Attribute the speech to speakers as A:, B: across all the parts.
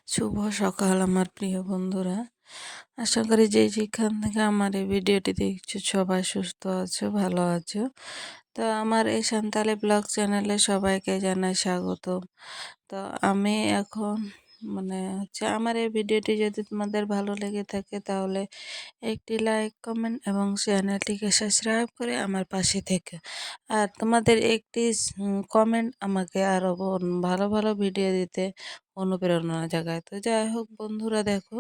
A: শুভ সকাল আমার প্রিয় বন্ধুরা। আশা করি যে যেখান থেকে আমার এই ভিডিওটি দেখছো সবাই সুস্থ আছো, ভালো আছো। তো আমার এই সান্তালি ব্লগ চ্যানেলে সবাইকে জানাই স্বাগত। তো আমি এখন আমার এই ভিডিওটি যদি তোমাদের ভালো লেগে থাকে তাহলে একটি লাইক, কমেন্ট এবং চ্যানেলটিকে সাবস্ক্রাইব করে আমার পাশে থেকে। আর তোমাদের একটি কমেন্ট আমাকে আরও ভালো ভালো ভিডিও দিতে অনুপ্রেরণা জাগায়। তো যাই হোক বন্ধুরা, দেখো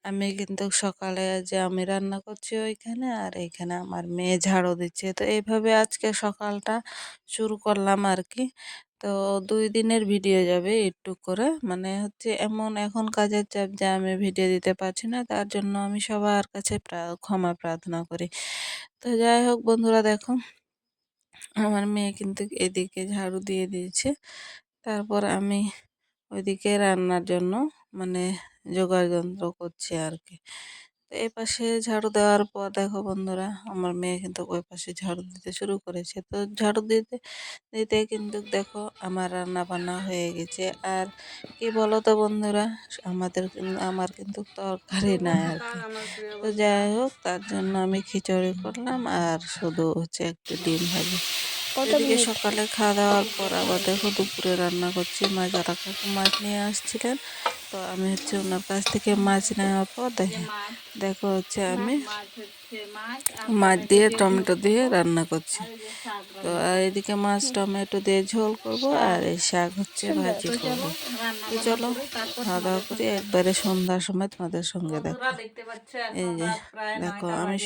A: আমি কিন্তু সকালে যে আমি রান্না করছি ওইখানে, আর এইখানে আমার মেয়ে ঝাড়ু দিচ্ছে। তো এইভাবে আজকে সকালটা শুরু করলাম আর কি। তো 2 দিনের ভিডিও যাবে একটু করে, এমন এখন কাজের চাপ যে আমি ভিডিও দিতে পারছি না, তার জন্য আমি সবার কাছে ক্ষমা প্রার্থনা করি। তো যাই হোক বন্ধুরা, দেখো আমার মেয়ে কিন্তু এদিকে ঝাড়ু দিয়ে দিয়েছে, তারপর আমি ওইদিকে রান্নার জন্য মানে জোগাড় যন্ত্র করছি আর কি। তো এই পাশে ঝাড়ু দেওয়ার পর দেখো বন্ধুরা, আমার মেয়ে কিন্তু ওই পাশে ঝাড়ু দিতে শুরু করেছে। তো ঝাড়ু দিতে দিতে কিন্তু দেখো আমার রান্না বান্না হয়ে গেছে। আর কি বলো তো বন্ধুরা, আমার কিন্তু তরকারি নাই আর কি। তো যাই হোক, তার জন্য আমি খিচুড়ি করলাম আর শুধু হচ্ছে একটু ডিম ভাজি। এদিকে সকালে খাওয়া দাওয়ার পর আবার দেখো দুপুরে রান্না করছি। মাছ কাকু মাছ নিয়ে আসছিলেন, তো আমি হচ্ছে ওনার কাছ থেকে মাছ নেওয়ার পর দেখো হচ্ছে আমি মাছ দিয়ে টমেটো দিয়ে রান্না করছি। তো আর এদিকে মাছ টমেটো দিয়ে ঝোল করব, আর এই শাক হচ্ছে ভাজি করব। তো চলো খাওয়া দাওয়া করি, একবারে সন্ধ্যার সময় তোমাদের সঙ্গে দেখো। এই যে দেখো আমি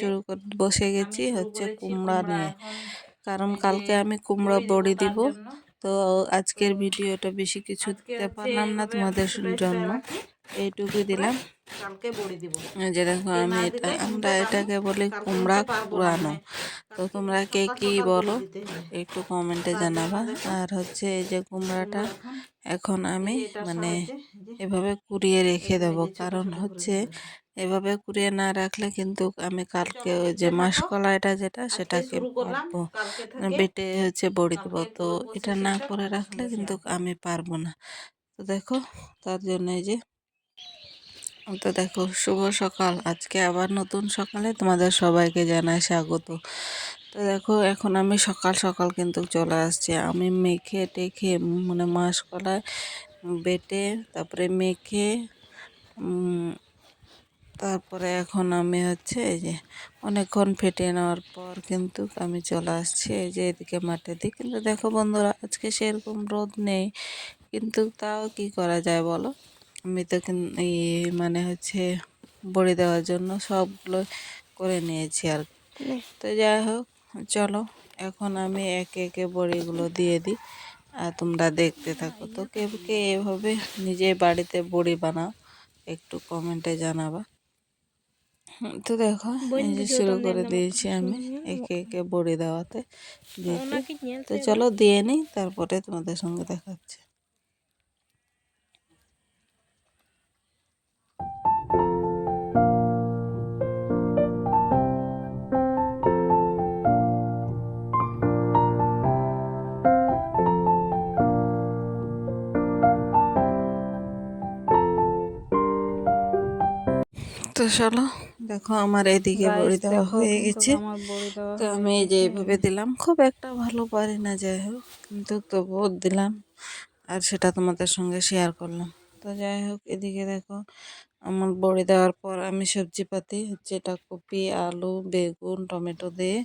A: বসে গেছি হচ্ছে কুমড়া নিয়ে, কারণ কালকে আমি কুমড়া বড়ি দিব। তো আজকের ভিডিওটা বেশি কিছু দিতে পারলাম না তোমাদের জন্য, এইটুকুই দিলাম। কালকে বড়ি দিব। যে দেখো আমরা এটাকে বলি কুমড়া কুড়ানো। তো তোমরা কে কি বলো একটু কমেন্টে জানাবা। আর হচ্ছে এই যে কুমড়াটা এখন আমি এভাবে কুড়িয়ে রেখে দেবো, কারণ হচ্ছে এভাবে কুড়িয়ে না রাখলে কিন্তু আমি কালকে ওই যে মাসকলাইটা সেটাকে পারবো বেটে হচ্ছে বড়ি দেবো। তো এটা না করে রাখলে কিন্তু আমি পারবো না। তো দেখো তার জন্য এই যে, তো দেখো শুভ সকাল, আজকে আবার নতুন সকালে তোমাদের সবাইকে জানাই স্বাগত। তো দেখো এখন আমি সকাল সকাল কিন্তু চলে আসছি। আমি মেখে টেখে মাসকলাই বেটে তারপরে মেখে তারপরে এখন আমি হচ্ছে এই যে অনেকক্ষণ ফেটে নেওয়ার পর কিন্তু আমি চলে আসছি এই যে এদিকে মাঠের দিকে। কিন্তু দেখো বন্ধুরা, আজকে সেরকম রোদ নেই, কিন্তু তাও কি করা যায় বলো। আমি তো এই হচ্ছে বড়ি দেওয়ার জন্য সবগুলো করে নিয়েছি আর কি। তো যাই হোক চলো এখন আমি একে একে বড়িগুলো দিয়ে দিই, আর তোমরা দেখতে থাকো। তো কে কে এভাবে নিজে বাড়িতে বড়ি বানাও একটু কমেন্টে জানাবা। তো দেখো এই যে শুরু করে দিয়েছি আমি একে একে বড়ি দেওয়াতে দিতে। তো চলো দিয়ে নিই, তারপরে তোমাদের সঙ্গে দেখাচ্ছি। তো চলো দেখো আমার এদিকে বড়ি দেওয়া হয়ে গেছে। তো আমি এই যে এইভাবে দিলাম, খুব একটা ভালো পারি না, যাই হোক কিন্তু তবুও দিলাম আর সেটা তোমাদের সঙ্গে শেয়ার করলাম। তো যাই হোক এদিকে দেখো আমার বড়ি দেওয়ার পর আমি সবজিপাতি হচ্ছে এটা কপি, আলু, বেগুন, টমেটো দিয়ে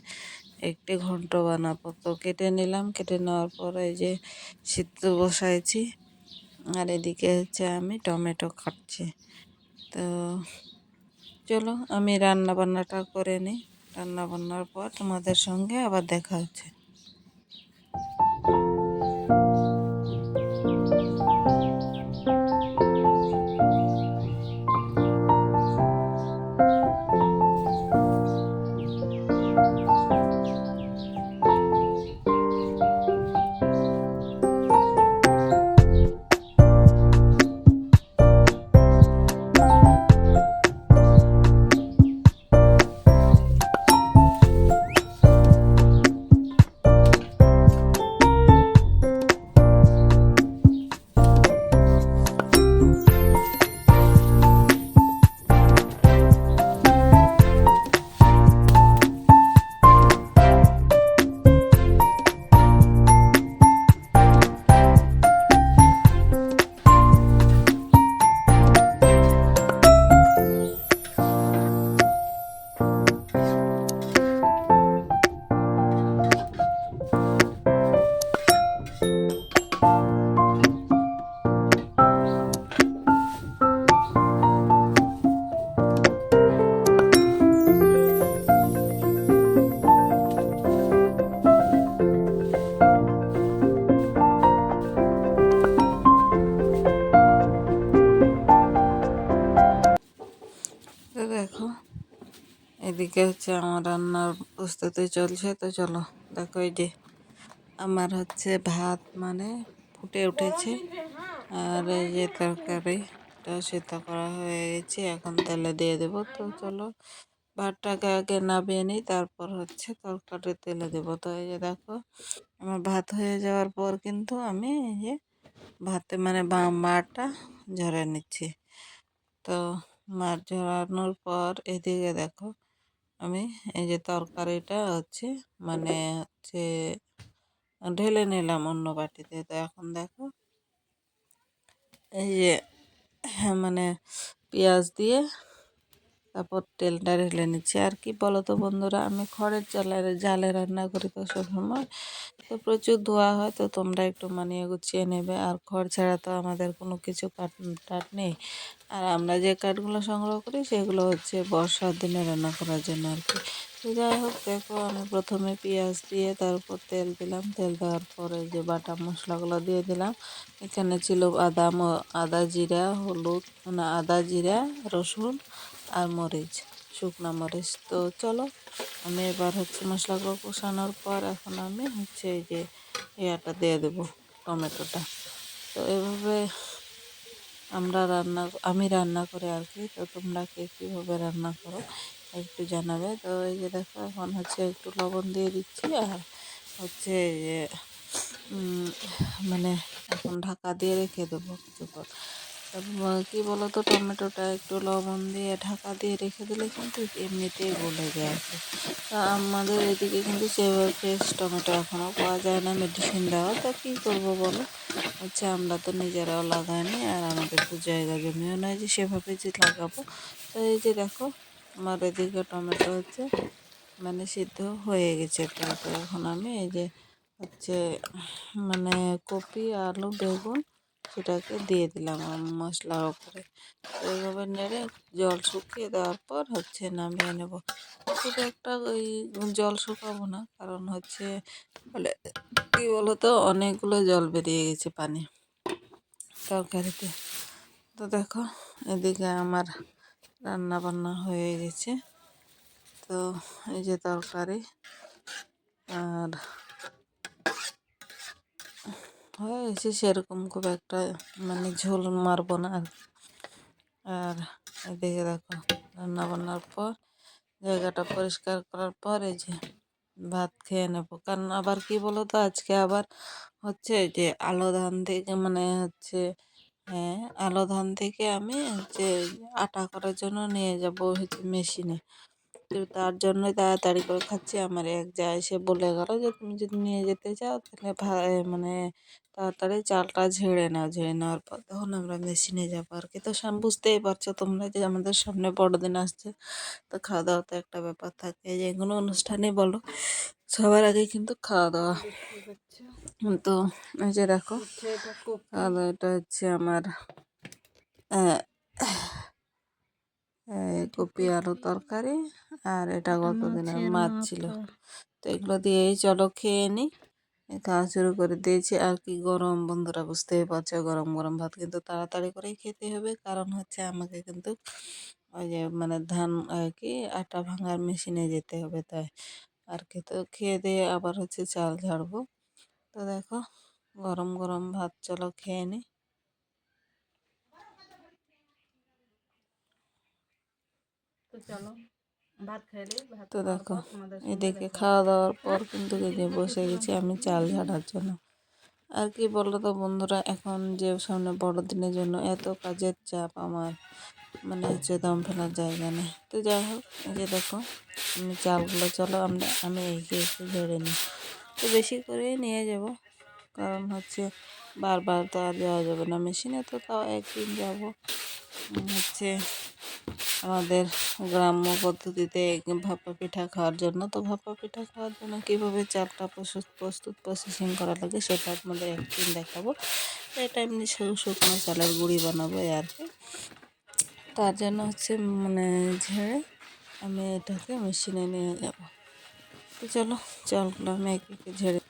A: একটি ঘন্ট বানাবো। তো কেটে নিলাম, কেটে নেওয়ার পর এই যে সিদ্ধ বসাইছি, আর এদিকে হচ্ছে আমি টমেটো কাটছি। তো চলো আমি রান্না বান্নাটা করে নিই, রান্না বান্নার পর তোমাদের সঙ্গে আবার দেখা হচ্ছে। এদিকে হচ্ছে আমার রান্নার প্রস্তুতি চলছে। তো চলো দেখো, এই যে আমার হচ্ছে ভাত মানে ফুটে উঠেছে, আর এই যে তরকারিটা সেদ্ধ করা হয়ে গেছে, এখন তেলে দিয়ে দেব। তো চলো ভাতটাকে আগে নামিয়ে নিই, তারপর হচ্ছে তরকারি তেলে দেবো। তো এই যে দেখো, আমার ভাত হয়ে যাওয়ার পর কিন্তু আমি এই যে ভাতে মানে মাড়টা ঝরে নিচ্ছি। তো মাছ ঝরানোর পর এদিকে দেখো, আমি এই যে তরকারিটা হচ্ছে মানে হচ্ছে ঢেলে নিলাম অন্য বাটিতে। তো এখন দেখো, এই যে মানে পেঁয়াজ দিয়ে তারপর তেলটা ঢেলে নিচ্ছি। আর কি বলো তো বন্ধুরা, আমি খড়ের জালে রান্না করি তো সবসময়, তো প্রচুর ধোয়া হয়। তো তোমরা একটু মানিয়ে গুছিয়ে নেবে। আর খড় ছাড়া তো আমাদের কোনো কিছু টাট নেই। আর আমরা যে কাঠগুলো সংগ্রহ করি সেগুলো হচ্ছে বর্ষার দিনে রান্না করার জন্য আর কি। তো যাই হোক, দেখো আমি প্রথমে পেঁয়াজ দিয়ে তারপর তেল দিলাম। তেল দেওয়ার পরে যে বাটা মশলাগুলো দিয়ে দিলাম। এখানে ছিল আদা জিরা হলুদ, মানে আদা জিরা রসুন আর মরিচ, শুকনা মরিচ। তো চলো, আমি এবার হচ্ছে মশলাগুলো কষানোর পর এখন আমি হচ্ছে এই যে ইয়াটা দিয়ে দেবো, টমেটোটা। তো এভাবে আমি রান্না করি আর কি। তো তোমরা কে কীভাবে রান্না করো একটু জানাবে। তো এই যে দেখো, এখন হচ্ছে একটু লবণ দিয়ে দিচ্ছি, আর হচ্ছে এই যে মানে এখন ঢাকা দিয়ে রেখে দেবো কিছুক্ষণ। তারপর কি বলতো, টমেটোটা একটু লবণ দিয়ে ঢাকা দিয়ে রেখে দিলে কিন্তু এমনিতেই গলে যায় আর কি। তা আমাদের এদিকে কিন্তু সেভাবে ফ্রেশ টমেটো এখনও পাওয়া যায় না, মেডিসিন দেওয়া। তো কী করবো বলো, হচ্ছে আমরা তো নিজেরাও লাগাইনি, আর আমাদের তো জায়গা জমিও নয় যে সেভাবে যে লাগাবো। তো এই যে দেখো, আমার এদিকে টমেটো হচ্ছে মানে সিদ্ধ হয়ে গেছে প্রায়। তো এখন আমি এই যে হচ্ছে মানে কপি আলু বেগুন সেটাকে দিয়ে দিলাম মশলার ওপরে। তো এইভাবে নেড়ে জল শুকিয়ে দেওয়ার পর হচ্ছে নামিয়ে নেব। খুব একটা ওই জল শুকাবো না, কারণ হচ্ছে বলে কী বলতো, অনেকগুলো জল বেরিয়ে গেছে পানি তরকারিতে। তো দেখো, এদিকে আমার রান্না বান্না হয়ে গেছে। তো এই যে তরকারি, আর হয়ে গেছে সেরকম, খুব একটা মানে ঝোল মারবো না আর কি। আর এদিকে দেখো, রান্না বান্নার পর জায়গাটা পরিষ্কার করার পর এই যে ভাত খেয়ে নেবো। কারণ আবার কি বলো তো, আজকে আবার হচ্ছে যে আলো ধান থেকে মানে হচ্ছে, হ্যাঁ আলো ধান থেকে আমি হচ্ছে আটা করার জন্য নিয়ে যাবো হচ্ছে মেশিনে। তো তার জন্যই তাড়াতাড়ি করে খাচ্ছি। আমার এক যা এসে বলে গেল যে তুমি যদি নিয়ে যেতে চাও তাহলে মানে তাড়াতাড়ি চালটা ঝেড়ে নাও, ঝেড়ে নেওয়ার পর তখন আমরা মেশিনে যাবো আর কি। তো বুঝতেই পারছো তোমরা যে আমাদের সামনে বড়দিন আসছে, তো খাওয়া দাওয়া তো একটা ব্যাপার থাকে। যে কোনো অনুষ্ঠানই বলো, সবার আগে কিন্তু খাওয়া দাওয়া। তো এই যে দেখো, খাওয়া দাওয়াটা হচ্ছে আমার কপি আলু তরকারি, আর এটা গত দিনের মাছ ছিল। তো এগুলো দিয়েই চলো খেয়ে নিই। খাওয়া শুরু করে দিয়েছি। আর কি গরম বন্ধুরা, বুঝতেই পারছো, গরম গরম ভাত কিন্তু তাড়াতাড়ি করেই খেতে হবে, কারণ হচ্ছে আমাকে কিন্তু ওই যে মানে ধান আর কি আটা ভাঙার মেশিনে যেতে হবে, তাই আর কি। তো খেয়ে দিয়ে আবার হচ্ছে চাল ঝাড়বো। তো দেখো, গরম গরম ভাত চলো খেয়ে নিই। তো চলো ভাত খাইলে। তো দেখো, এদিকে খাওয়া দাওয়ার পর কিন্তু এই যে বসে গেছি আমি চাল ঝাড়ার জন্য। আর কি বলো তো বন্ধুরা, এখন যে সামনে বড়দিনের জন্য এত কাজের চাপ আমার, মানে হচ্ছে দম ফেলার জায়গা নেই। তো যাই হোক, এই যে দেখো, আমি চালগুলো চলো আমি এগিয়ে একটু ঝেড়ে নিই। তো বেশি করেই নিয়ে যাব, কারণ হচ্ছে বারবার তো আর যাওয়া যাবে না মেশিনে। তো তাও একদিন যাব হচ্ছে আমাদের গ্রাম্য পদ্ধতিতে ভাপা পিঠা খাওয়ার জন্য। তো ভাপা পিঠা খাওয়ার জন্য কীভাবে চালটা প্রসেসিং করা লাগে সেটা আপনাদের একদিন দেখাবো। তো এটা এমনি শুকনো চালের গুঁড়ি বানাবো আর কি। তার জন্য হচ্ছে মানে ঝেড়ে আমি এটাকে মেশিনে নিয়ে যাব। তো চলো, চালগুলো আমি একে একে ঝেড়ে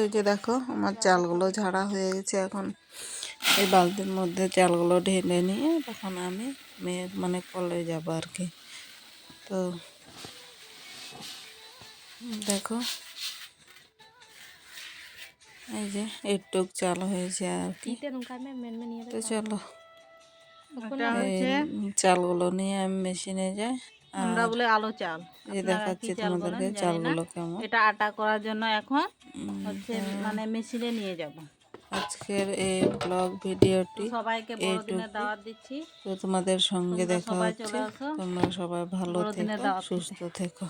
A: এই যে দেখো আমার চালগুলো ঝাড়া হয়ে গেছে। এখন এই বালতির মধ্যে চালগুলো ঢেলে নিয়ে তখন আমি মেয়ের মানে কলে যাব আর কি। তো দেখো এই যে একটুক চাল হয়েছে আর কি। তো চলো এই চালগুলো নিয়ে আমি মেশিনে যাই।
B: আমরা বলে আলো চাল,
A: এই দেখাচ্ছি তোমাদেরকে চালগুলো কেমন।
B: এটা আটা করার জন্য এখন হচ্ছে মানে মেশিনে নিয়ে যাব।
A: আজকের এই ব্লগ ভিডিওটি
B: সবাইকে বড়দিনের দাওয়াত দিচ্ছি।
A: তো তোমাদের সঙ্গে দেখা
B: সবাই
A: হচ্ছে।
B: চলে আসো,
A: তোমরা সবাই ভালো
B: বড়দিনের
A: থেকো,
B: দাওয়াত
A: সুস্থ থেকো।